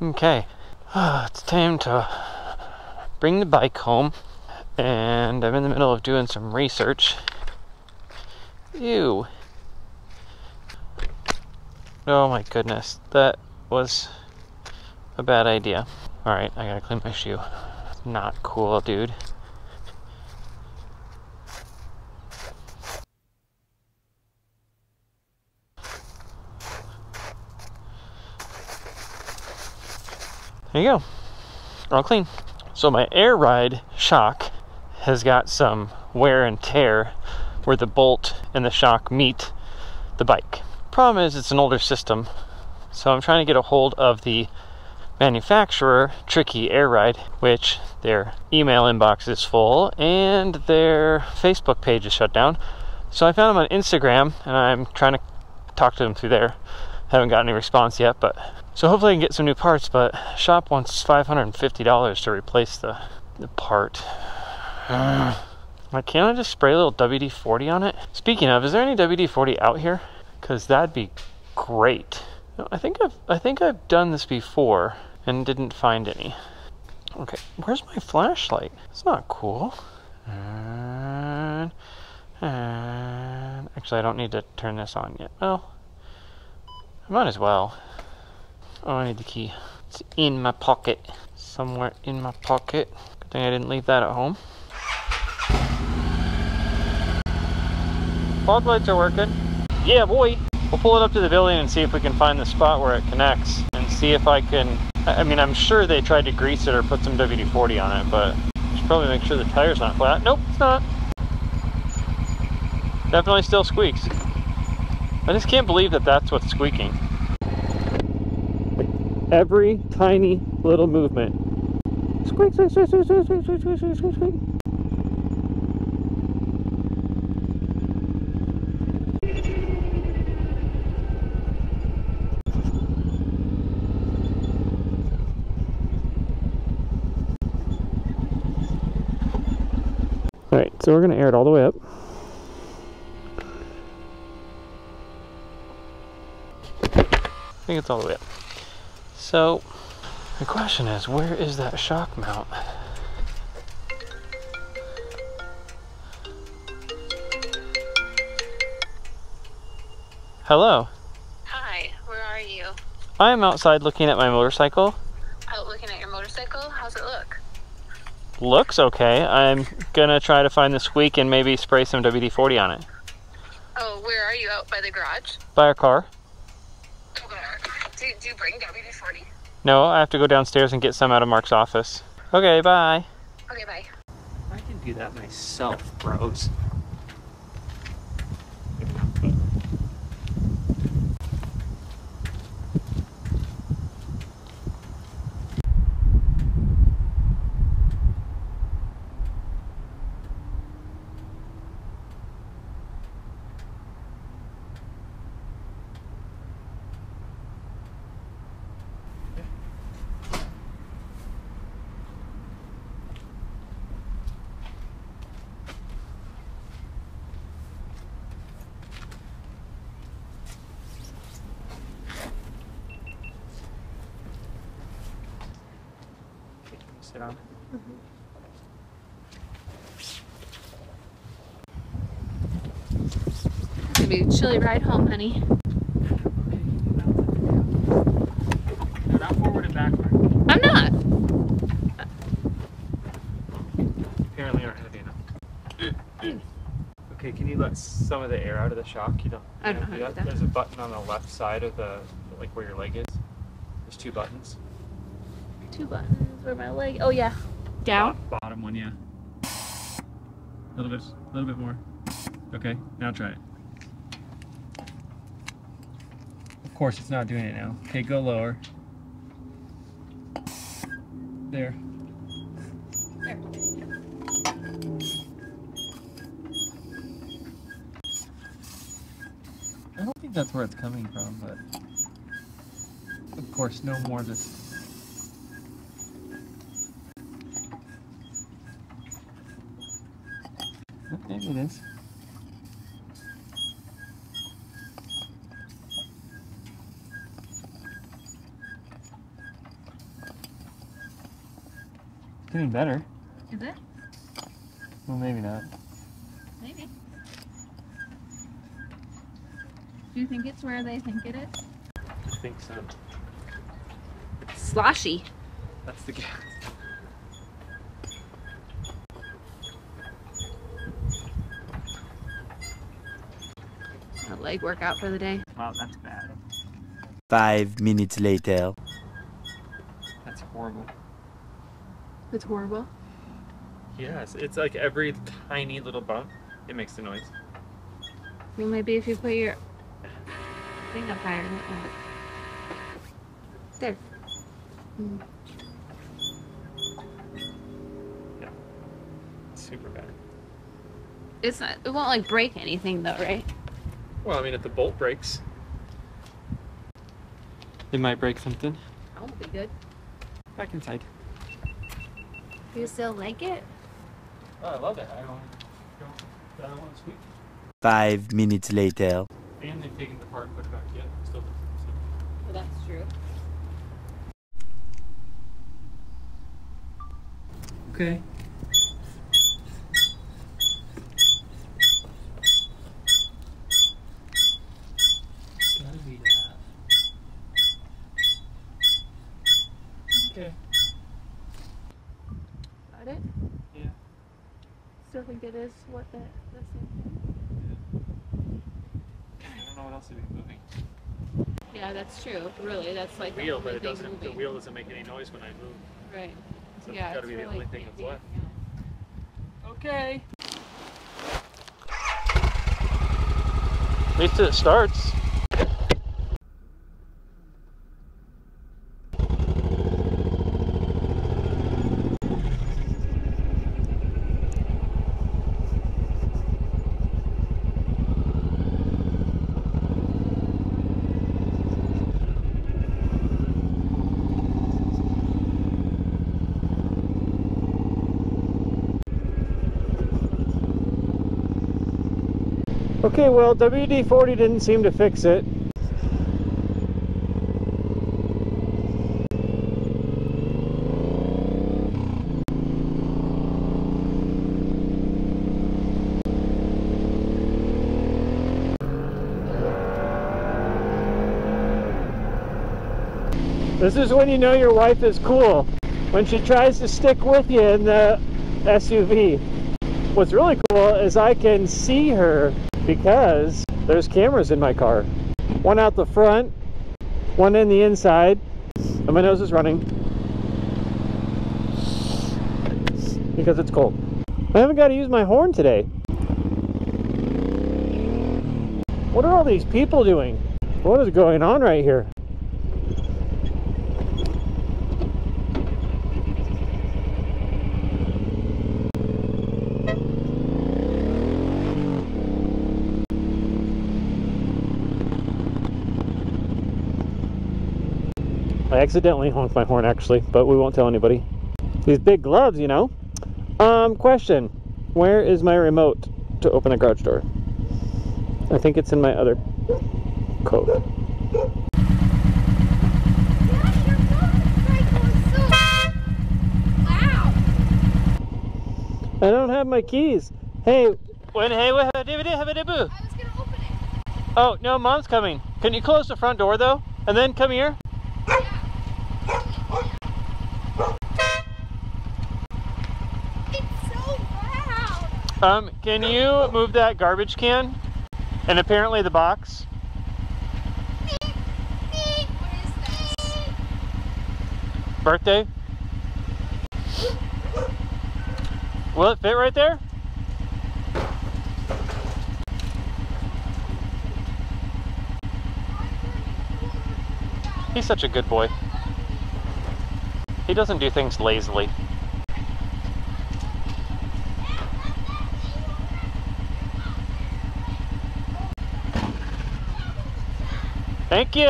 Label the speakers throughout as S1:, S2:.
S1: Okay, it's time to bring the bike home, and I'm in the middle of doing some research. Ew. Oh my goodness, that was a bad idea. Alright, I gotta clean my shoe. Not cool, dude. There you go. All clean. So my Air Ride shock has got some wear and tear where the bolt and the shock meet the bike. Problem is it's an older system, so I'm trying to get a hold of the manufacturer, Tricky Air Ride, which their email inbox is full and their Facebook page is shut down. So I found them on Instagram and I'm trying to talk to them through there. Haven't gotten any response yet, but so hopefully I can get some new parts, but shop wants $550 to replace the part. Like, can't I just spray a little WD-40 on it? Speaking of, is there any WD-40 out here? Because that'd be great. I think I've done this before and didn't find any. Okay, where's my flashlight? It's not cool. And actually, I don't need to turn this on yet. Well, I might as well. Oh, I need the key. It's in my pocket. Somewhere in my pocket. Good thing I didn't leave that at home. Fog lights are working. Yeah, boy. We'll pull it up to the building and see if we can find the spot where it connects and see if I can. I mean, I'm sure they tried to grease it or put some WD-40 on it, but I should probably make sure the tire's not flat. Nope, it's not. Definitely still squeaks. I just can't believe that that's what's squeaking. Every tiny little movement. Squeak, squeak, squeak, squeak, squeak, squeak, squeak, squeak, squeak, squeak. Alright, so we're going to air it all the way up. I think it's all the way up. So, the question is, where is that shock mount? Hello.
S2: Hi, where are you?
S1: I'm outside looking at my motorcycle.
S2: Out looking at your motorcycle? How's it look?
S1: Looks okay. I'm gonna try to find the squeak and maybe spray some WD-40 on it.
S2: Oh, where are you? Out by the garage?
S1: By our car.
S2: Do you bring WD-40?
S1: No, I have to go downstairs and get some out of Mark's office. Okay, bye.
S2: Okay, bye.
S1: I can do that myself, bros. Sit on.
S2: It's gonna be a chilly ride home, honey.
S1: No, not forward and backward.
S2: I'm not.
S1: Apparently aren't heavy enough. Okay, can you let some of the air out of the shock? You don't.
S2: I don't know how to do that.
S1: There's a button on the left side of the, like where your leg is. There's two buttons.
S2: Two buttons where my leg. Oh yeah. Down.
S1: Bottom one, yeah. A little bit more. Okay, now try it. Of course, it's not doing it now. Okay, go lower. There.
S2: There.
S1: I don't think that's where it's coming from, but of course, no more this. Maybe it is. Getting better.
S2: Is it?
S1: Well, maybe not.
S2: Maybe. Do you think it's where they think it is?
S1: I think so.
S2: Sloshy.
S1: That's the gas.
S2: A leg workout for the day.
S1: Wow, that's bad.
S3: 5 minutes later.
S1: That's horrible.
S2: It's horrible.
S1: Yes, it's like every tiny little bump, it makes the noise.
S2: Well, maybe if you put your thing up higher. There. Mm.
S1: Yeah. It's super bad.
S2: It's not. It won't like break anything though, right?
S1: Well, I mean, if the bolt breaks, it might break something.
S2: That won't be good.
S1: Back inside.
S2: Do you still like it?
S1: Oh, I love it. I don't want to squeak.
S3: 5 minutes later.
S1: And they've taken it apart and put it back yet. Still
S2: Well, that's true.
S1: okay. Gotta be that. Okay.
S2: Got it?
S1: Yeah.
S2: Still think it is what the same thing?
S1: I don't know what else would be moving.
S2: Yeah, that's true. Really, that's like
S1: The wheel,
S2: the
S1: but
S2: only
S1: it
S2: thing
S1: doesn't. The
S2: moving.
S1: wheel doesn't make any noise when I move.
S2: Right.
S1: So
S2: Yeah,
S1: it's got to be the
S2: really
S1: only thing that's
S2: can't
S1: left.
S2: be,
S1: Okay. At least it starts. Okay, well, WD-40 didn't seem to fix it. This is when you know your wife is cool, when she tries to stick with you in the SUV. What's really cool is I can see her because there's cameras in my car. One out the front, one in the inside, and my nose is running because it's cold. I haven't got to use my horn today. What are all these people doing? What is going on right here? I accidentally honked my horn actually, but we won't tell anybody. These big gloves, you know. Question. Where is my remote to open the garage door? I think it's in my other coat. I don't have my keys. Hey, what David, I was gonna
S2: open it.
S1: Oh, no, Mom's coming. Can you close the front door though? And then come here? Can you move that garbage can? And apparently the box.
S2: What is this?
S1: Birthday? Will it fit right there? He's such a good boy. He doesn't do things lazily. Thank you.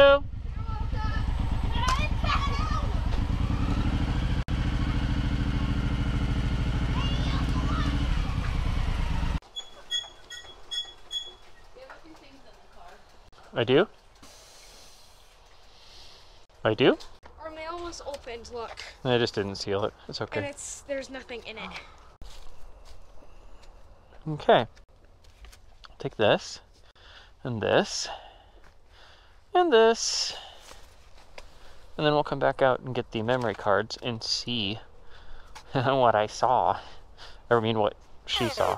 S1: I do? I do?
S4: Our mail was opened, look.
S1: I just didn't seal it. It's okay.
S4: And there's nothing in it.
S1: Okay. Take this, and this, and this, and then we'll come back out and get the memory cards and see what I saw. I mean, what she saw.